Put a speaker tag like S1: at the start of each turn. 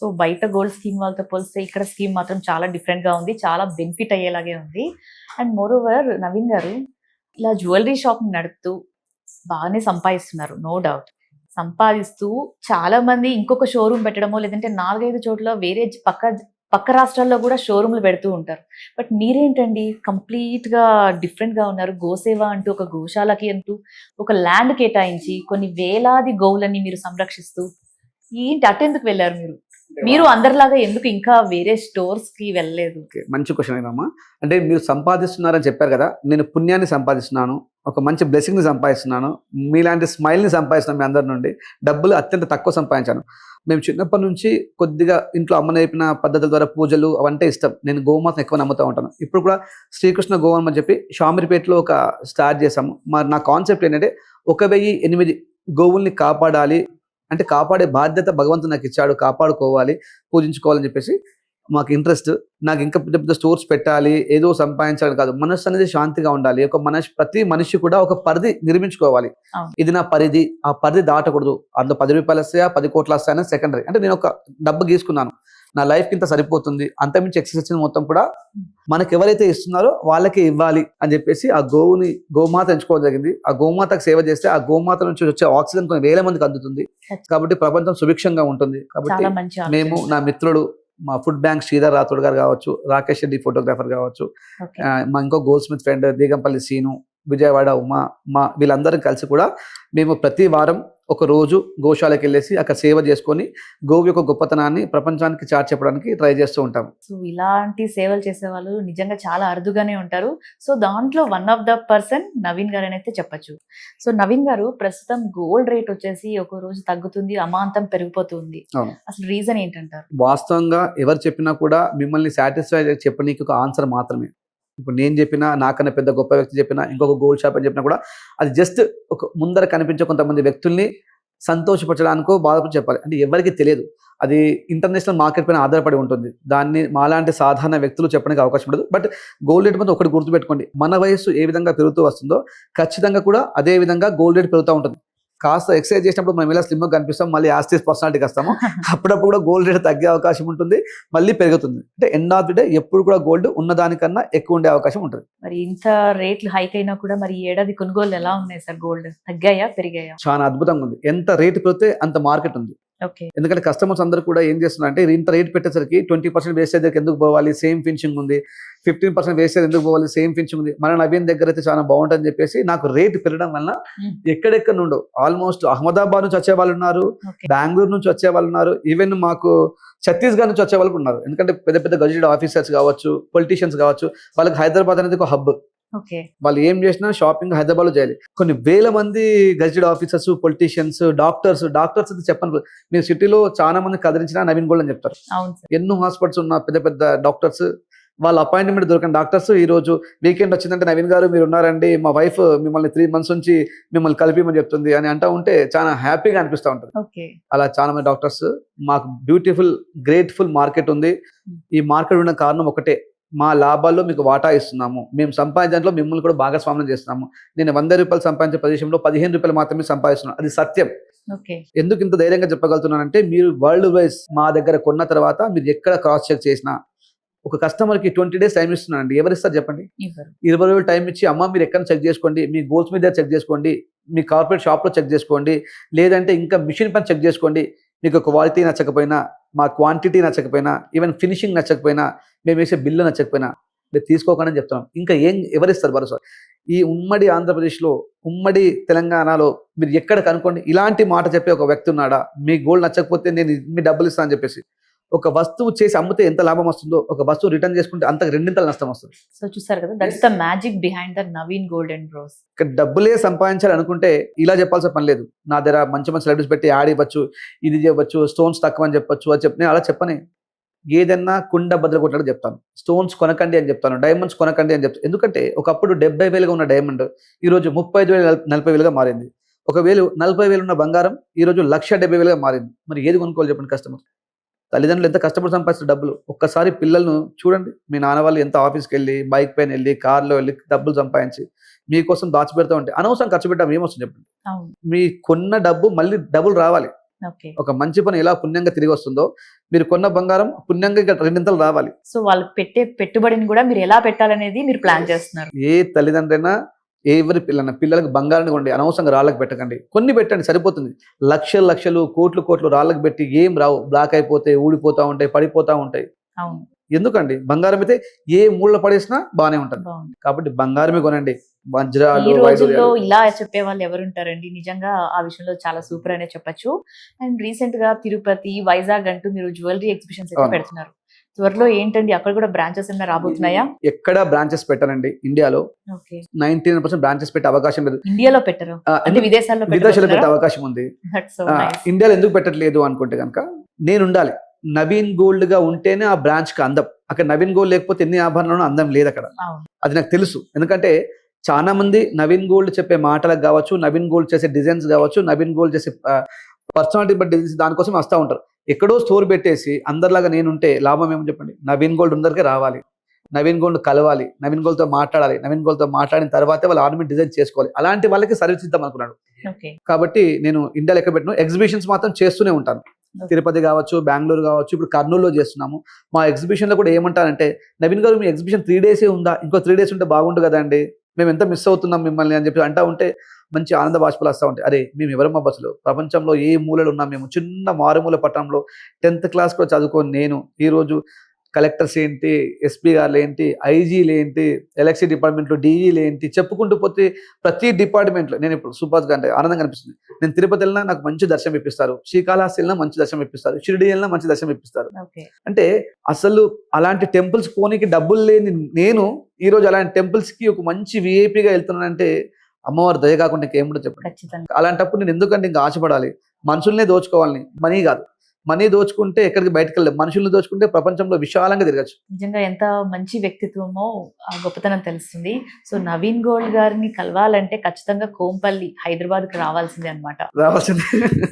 S1: So బయట gold scheme వాళ్ళతో పోలిస్తే ఇక్కడ స్కీమ్ మాత్రం చాలా డిఫరెంట్ గా ఉంది. చాలా బెనిఫిట్ అయ్యేలాగే ఉంది. అండ్ మోర్ ఓవర్ నవీన్ గారు ఇలా జ్యువెలరీ షాప్ నడుపుతూ బాగానే సంపాదిస్తున్నారు. No doubt. సంపాదిస్తూ చాలా మంది ఇంకొక షోరూమ్ పెట్టడమో లేదంటే 4-5 చోట్ల వేరే పక్క రాష్ట్రాల్లో కూడా షోరూమ్లు పెడుతూ ఉంటారు. బట్ మీరేంటండి కంప్లీట్ గా డిఫరెంట్ గా ఉన్నారు. గోసేవ అంటూ ఒక గోశాలకి అంటూ ఒక ల్యాండ్ కేటాయించి కొన్ని వేలాది గోవులని మీరు సంరక్షిస్తూ ఏంటి అటెందుకు వెళ్ళారు మీరు? మీరు అందరిలాగా ఎందుకు ఇంకా వేరే స్టోర్స్ కి వెళ్ళలేదు?
S2: మంచి క్వశ్చన్ అయినమ్మా. అంటే మీరు సంపాదిస్తున్నారని చెప్పారు కదా, నేను పుణ్యాన్ని సంపాదిస్తున్నాను, ఒక మంచి బ్లెస్సింగ్ని సంపాదిస్తున్నాను, మీలాంటి స్మైల్ని సంపాదిస్తున్నాను. మీ అందరి నుండి డబ్బులు అత్యంత తక్కువ సంపాదించాను. మేము చిన్నప్పటి నుంచి కొద్దిగా ఇంట్లో అమ్మ నేర్పిన పద్ధతుల ద్వారా పూజలు అవంటే ఇష్టం. నేను గోమాతను ఎక్కువ నమ్ముతూ ఉంటాను. ఇప్పుడు కూడా శ్రీకృష్ణ గోవనం అని చెప్పి షామిరిపేటలో ఒక స్టార్ట్ చేసాము. మరి నా కాన్సెప్ట్ ఏంటంటే 1008 గోవుల్ని కాపాడాలి, అంటే కాపాడే బాధ్యత భగవంతుడు నాకు ఇచ్చాడు, కాపాడుకోవాలి, పూజించుకోవాలని చెప్పేసి మాకు ఇంట్రెస్ట్. నాకు ఇంకా పెద్ద పెద్ద స్టోర్స్ పెట్టాలి, ఏదో సంపాదించాలి కాదు, మనస్సు అనేది శాంతిగా ఉండాలి. ప్రతి మనిషి కూడా ఒక పరిధి నిర్మించుకోవాలి. ఇది నా పరిధి, ఆ పరిధి దాటకూడదు. అందులో 10 రూపాయలు వస్తాయా 10 కోట్లు వస్తాయని సెకండరీ. అంటే నేను ఒక డబ్బు గీసుకున్నాను, నా లైఫ్కి ఇంత సరిపోతుంది, అంతమించి ఎక్సెస్ మొత్తం కూడా మనకు ఎవరైతే ఇస్తున్నారో వాళ్ళకే ఇవ్వాలి అని చెప్పేసి ఆ గోమాత ఎంచుకోవడం జరిగింది. ఆ గోమాతకు సేవ చేస్తే ఆ గోమాత నుంచి వచ్చే ఆక్సిజన్ కొన్ని వేల మందికి అందుతుంది. కాబట్టి ప్రపంచం సుభిక్షంగా ఉంటుంది. కాబట్టి మేము, నా మిత్రుడు, మా ఫుడ్ బ్యాంక్ శ్రీధర్ రాథోడ్ గారు కావచ్చు, రాకేష్ రెడ్డి ఫోటోగ్రాఫర్ కావచ్చు, మా ఇంకో goldsmith friend Digampalli Seenu, Vijayawada Uma వీళ్ళందరం కలిసి కూడా మేము ప్రతి వారం ఒక రోజు గోశాలకు వెళ్ళేసి అక్కడ సేవ చేసుకొని గోవు యొక్క గొప్పతనాన్ని ప్రపంచానికి చాటి చెప్పడానికి ట్రై చేస్తూ ఉంటాం.
S1: సో ఇలాంటి సేవలు చేసే వాళ్ళు నిజంగా చాలా అరుదుగానే ఉంటారు. సో దాంట్లో one of the person Naveen గారు అని అయితే చెప్పచ్చు. సో నవీన్ గారు ప్రస్తుతం గోల్డ్ రేట్ వచ్చేసి ఒక రోజు తగ్గుతుంది, అమాంతం పెరిగిపోతుంది. అసలు రీజన్ ఏంటంటారు?
S2: వాస్తవంగా ఎవరు చెప్పినా కూడా మిమ్మల్ని సాటిస్ఫై చెప్పనీకి ఒక ఆన్సర్ మాత్రమే. ఇప్పుడు నేను చెప్పినా, నాకన్నా పెద్ద గొప్ప వ్యక్తి చెప్పినా, ఇంకొక గోల్డ్ షాప్ అని చెప్పినా కూడా అది జస్ట్ ఒక ముందర కనిపించే కొంతమంది వ్యక్తుల్ని సంతోషపరచడానికో బాధపడి చెప్పాలి. అంటే ఎవరికి తెలియదు, అది ఇంటర్నేషనల్ మార్కెట్ పైన ఆధారపడి ఉంటుంది. దాన్ని మాలాంటి సాధారణ వ్యక్తులు చెప్పడానికి అవకాశం ఉండదు. బట్ గోల్డ్ రేట్ మీద ఒకటి గుర్తుపెట్టుకోండి, మన వయసు ఏ విధంగా పెరుగుతూ వస్తుందో ఖచ్చితంగా కూడా అదే విధంగా గోల్డ్ రేట్ పెరుగుతూ ఉంటుంది. కాస్త ఎక్సర్సైజ్ చేసినప్పుడు మనం ఇలా స్లిమ్గా కనిపిస్తాం, మళ్ళీ యాస్టిస్ పర్సనాలిటీకి వస్తాము. అప్పుడప్పుడు కూడా గోల్డ్ రేట్ తగ్గే అవకాశం ఉంటుంది, మళ్ళీ పెరుగుతుంది. అంటే ఎండ్ ఆఫ్ ది డే ఎప్పుడు కూడా గోల్డ్ ఉన్నదానికన్నా ఎక్కువ ఉండే అవకాశం ఉంటుంది.
S1: మరి ఇంత రేట్లు హైక్ అయినా కూడా మరి ఏడాది కొనుగోలు ఎలా ఉన్నాయి సార్? గోల్డ్ తగ్గాయా పెరిగాయా?
S2: చాలా అద్భుతంగా ఉంది. ఎంత రేట్ పెరిగితే అంత మార్కెట్ ఉంది. ఎందుకంటే కస్టమర్స్ అందరూ కూడా ఏం చేస్తున్నారంటే, ఇంత రేట్ పెట్టేసరికి 20% వేస్టేజ్ దగ్గర ఎందుకు పోవాలి, సేమ్ ఫినిషింగ్ ఉంది, 15% వేస్టేజ్ ఎందుకు పోవాలి, సేమ్ ఫినిషింగ్ ఉంది, మన నవీన్ దగ్గర అయితే చాలా బాగుంటుందని చెప్పేసి నాకు రేట్ పెరగడం వల్ల ఎక్కడెక్కడ నుండో ఆల్మోస్ట్ అహ్మదాబాద్ నుంచి వచ్చే వాళ్ళు ఉన్నారు, బెంగళూరు నుంచి వచ్చే వాళ్ళు ఉన్నారు, ఈవెన్ మాకు ఛత్తీస్గఢ్ నుంచి వచ్చే వాళ్ళు ఉన్నారు. ఎందుకంటే పెద్ద పెద్ద గజెటెడ్ ఆఫీసర్స్ కావచ్చు, పొలిటీషియన్స్ కావచ్చు, వాళ్ళకి హైదరాబాద్ అనేది ఒక హబ్. వాళ్ళు ఏం చేసినా షాపింగ్ హైదరాబాద్ లో చేయాలి. కొన్ని వేల మంది గజెటెడ్ ఆఫీసర్స్, పొలిటీషియన్స్, డాక్టర్స్ చెప్పండి, మీరు సిటీలో చాలా మంది కదిలించినా నవీన్ గోల్డ్ అని చెప్తారు. ఎన్నో హాస్పిటల్స్ ఉన్న పెద్ద పెద్ద డాక్టర్స్, వాళ్ళ అపాయింట్మెంట్ దొరికిన డాక్టర్స్ ఈ రోజు వీకెండ్ వచ్చిందంటే నవీన్ గారు మీరు ఉన్నారండి, మా వైఫ్ మిమ్మల్ని 3 months నుంచి మిమ్మల్ని కలిపిమని చెప్తుంది అని అంటూ ఉంటే చాలా హ్యాపీగా అనిపిస్తూ ఉంటుంది. అలా చాలా మంది డాక్టర్స్, మాకు బ్యూటిఫుల్ గ్రేట్ఫుల్ మార్కెట్ ఉంది. ఈ మార్కెట్ ఉన్న కారణం ఒకటే, మా లాభాల్లో మీకు వాటా ఇస్తున్నాము, మేము సంపాదించడంలో మిమ్మల్ని కూడా భాగస్వామ్యం చేస్తున్నాము. నేను 100 రూపాయలు సంపాదించే ప్రదేశంలో 15 రూపాయలు మాత్రమే సంపాదిస్తున్నాను, అది సత్యం. ఎందుకు ఇంత ధైర్యంగా చెప్పగలుగుతున్నానంటే, మీరు వరల్డ్ వైజ్ మా దగ్గర కొన్న తర్వాత మీరు ఎక్కడ క్రాస్ చెక్ చేసినా, ఒక కస్టమర్కి 20 days టైం ఇస్తున్నానండి, ఎవరిస్తారు చెప్పండి? 20 రోజులు టైం ఇచ్చి, అమ్మ మీరు ఎక్కడ చెక్ చేసుకోండి, మీ గోల్స్ మీద చెక్ చేసుకోండి, మీ కార్పొరేట్ షాప్లో చెక్ చేసుకోండి, లేదంటే ఇంకా మిషన్ పని చెక్ చేసుకోండి. మీకు క్వాలిటీ నచ్చకపోయినా, మా క్వాంటిటీ నచ్చకపోయినా, ఈవెన్ ఫినిషింగ్ నచ్చకపోయినా, మేము వేసే బిల్లు నచ్చకపోయినా మీరు తీసుకోకుండా చెప్తాం. ఇంకా ఎవరిస్తారు భరోసా? ఈ ఉమ్మడి ఆంధ్రప్రదేశ్లో, ఉమ్మడి తెలంగాణలో మీరు ఎక్కడ కనుక్కోండి, ఇలాంటి మాట చెప్పే ఒక వ్యక్తి ఉన్నాడా? మీ గోల్డ్ నచ్చకపోతే నేను మీ డబ్బులు ఇస్తాను అని చెప్పేసి. ఒక వస్తువు చేసి అమ్మితే ఎంత లాభం వస్తుందో, ఒక వస్తువు రిటర్న్ చేసుకుంటే అంతకు 2 నష్టం వస్తుంది.
S1: సో చూసారు కదా, that's the magic behind the Naveen gold and bros.
S2: డబ్బులే సంపాదించాలి అనుకుంటే ఇలా చెప్పాల్సిన పని లేదు. నా దగ్గర మంచి మంచి సెలబ్రిటీస్ పెట్టి యాడ్ ఇవ్వచ్చు, ఇది చేయవచ్చు, స్టోన్స్ తక్కువ అని చెప్పొచ్చు, అది నేను అలా చెప్పనే. ఏదన్నా కుండ బద్దలు కొట్టాడు చెప్తాను, స్టోన్స్ కొనకండి అని చెప్తాను, డైమండ్స్ కొనకండి అని చెప్తాను. ఎందుకంటే ఒకప్పుడు 70,000గా ఉన్న డైమండ్ ఈరోజు 35,000 40,000గా మారింది. 40,000 ఉన్న బంగారం ఈరోజు 1,70,000గా మారింది. మరి ఏది కొనుక్కోవాలి చెప్పండి కస్టమర్? తల్లిదండ్రులు ఎంత కష్టపడి సంపాదిస్తారు డబ్బులు. ఒక్కసారి పిల్లలను చూడండి, మీ నాన్న వాళ్ళు ఎంత ఆఫీస్కి వెళ్ళి, బైక్ పైన వెళ్ళి, కార్లో వెళ్ళి డబ్బులు సంపాదించి మీకోసం దాచిపెడతా ఉంటే అనవసరం ఖర్చు పెట్టాము ఏమొస్తుంది చెప్పండి? మీ కొన్న డబ్బు మళ్ళీ డబ్బులు రావాలి.
S1: ఓకే.
S2: ఒక మంచి పని ఎలా పుణ్యంగా తిరిగి వస్తుందో మీరు కొన్న బంగారం పుణ్యంగా ఇక్కడ రెండింతలు రావాలి.
S1: సో వాళ్ళు పెట్టే పెట్టుబడిని కూడా మీరు ఎలా పెట్టాలనేది మీరు ప్లాన్ చేస్తున్నారు.
S2: ఏ తల్లిదండ్రైనా ఎవరి పిల్లలకు బంగారాన్ని కొండి అనవసరంగా రాళ్ళకి పెట్టకండి. కొన్ని పెట్టండి సరిపోతుంది. లక్షలు లక్షలు కోట్లు కోట్లు రాళ్ళకి పెట్టి ఏం రావు. బ్లాక్ అయిపోతాయి, ఊడిపోతా ఉంటాయి, పడిపోతా ఉంటాయి.
S1: అవును.
S2: ఎందుకండి? బంగారం అయితే ఏ మూల పడేసినా బానే ఉంటుంది.
S1: బాగుంది.
S2: కాబట్టి బంగారమే కొనండి.
S1: ఈ
S2: వజ్రాలు,
S1: రోజుల్లో
S2: వైడూర్యాలు.
S1: ఇలా చెప్పే వాళ్ళు ఎవరుంటారండి? నిజంగా ఆ విషయంలో చాలా సూపర్ అనే చెప్పొచ్చు. అండ్ రీసెంట్ గా తిరుపతి, వైజాగ్ అంటూ మీరు జ్యువెలరీ ఎగ్జిబిషన్స్ అయితే
S2: అవును.
S1: పెడుతున్నారు. త్వరలో ఏంటండి అక్కడ కూడా బ్రాంచెస్ ఏమైనా రాబోతున్నాయా?
S2: ఎక్కడ బ్రాంచెస్ పెట్టారండి ఇండియాలో.
S1: ఓకే.
S2: 99% బ్రాంచెస్ పెట్టే అవకాశం లేదు.
S1: ఇండియాలో పెట్టరు, అంటే విదేశాల్లో
S2: విదేశాల్లో పెట్టే అవకాశం ఉంది.
S1: దట్స్ సో
S2: ఆ,
S1: నైస్.
S2: ఇండియాలో ఎందుకు పెట్టట్లేదు అనుకుంటే కనుక నేను ఉండాలి. నవీన్ గోల్డ్ గా ఉంటేనే ఆ బ్రాంచ్ కి అందం. అక్కడ నవీన్ గోల్డ్ లేకపోతే ఎన్ని ఆభరణాలు అందం లేదు అక్కడ.
S1: అవును.
S2: అది నాకు తెలుసు. ఎందుకంటే చాలా మంది నవీన్ గోల్డ్ చెప్పే మాటలకు కావచ్చు, నవీన్ గోల్డ్ చేసే డిజైన్స్ కావచ్చు, నవీన్ గోల్డ్ చేసే పర్సనాలిటీ బట్టి డిజైన్స్ దానికోసం వస్తూ ఉంటారు. ఎక్కడో స్టోర్ పెట్టేసి అందరిలాగా నేనుంటే లాభం ఏమని చెప్పండి? నవీన్ గోల్డ్ అందరికీ రావాలి, నవీన్ గోల్డ్ కలవాలి, నవీన్ గోల్డ్తో మాట్లాడాలి, నవీన్ గోల్డ్తో మాట్లాడిన తర్వాతే వాళ్ళు ఆర్నమెంట్ డిజైన్ చేసుకోవాలి. అలాంటి వాళ్ళకి సర్వీస్ ఇద్దాం అనుకున్నాడు.
S1: ఓకే.
S2: కాబట్టి నేను ఇండియాలో ఎక్కడ పెట్టిన ఎగ్జిబిషన్స్ మాత్రం చేస్తూనే ఉంటాను. తిరుపతి కావచ్చు, బెంగళూరు కావచ్చు, ఇప్పుడు కర్నూలులో చేస్తున్నాము. మా ఎగ్జిబిషన్లో కూడా ఏమంటారంటే, నవీన్ గారు మీ ఎగ్జిబిషన్ 3 days ఉందా? ఇంకో 3 days ఉంటే బాగుండు కదండి, మేము ఎంత మిస్ అవుతున్నాం మిమ్మల్ని అని చెప్పి అంటా ఉంటే మంచి ఆనంద బాష్పాలు వస్తూ ఉంటాయి. అరే మేము ఎవరమ్మా బస్సులో, ప్రపంచంలో ఏ మూలలో ఉన్నాం మేము, చిన్న మారుమూల పట్టణంలో 10th class కూడా చదువుకొని నేను ఈరోజు కలెక్టర్స్ ఏంటి, ఎస్పీ గారు ఏంటి, ఐజీలు ఏంటి, ఎలక్ట్రిసిటీ డిపార్ట్మెంట్లో డీఈలు ఏంటి చెప్పుకుంటూ పోతే ప్రతి డిపార్ట్మెంట్లో నేను ఇప్పుడు సూపర్గా అంటే ఆనందంగా అనిపిస్తుంది. నేను తిరుపతి వెళ్ళినా నాకు మంచి దర్శనం ఇప్పిస్తారు, శ్రీకాళహస్తి వెళ్ళినా మంచి దర్శనం ఇప్పిస్తారు, షిరిడి వెళ్ళినా మంచి దర్శనం ఇప్పిస్తారు.
S1: ఓకే.
S2: అంటే అసలు అలాంటి టెంపుల్స్ పోనీకి డబ్బులు లేని నేను ఈరోజు అలాంటి టెంపుల్స్కి ఒక మంచి విఐపిగా వెళ్తున్నానంటే అమ్మవారు దయ కాకుండా ఇంకేముంటో చెప్పండి.
S1: ఖచ్చితంగా.
S2: అలాంటప్పుడు నేను ఎందుకంటే ఇంకా ఆశపడాలి? మనుషుల్నే దోచుకోవాలని, మనీ కాదు. మనీ దోచుకుంటే ఎక్కడికి బయటకు వెళ్ళలేదు, మనుషుల్ని దోచుకుంటే ప్రపంచంలో విశాలంగా తిరగచ్చు.
S1: నిజంగా ఎంత మంచి వ్యక్తిత్వమో, ఆ గొప్పతనం తెలుస్తుంది. సో నవీన్ గోల్డ్ గారిని కలవాలంటే ఖచ్చితంగా కోంపల్లి, హైదరాబాద్కి రావాల్సిందే అన్నమాట.
S2: రావాల్సింది.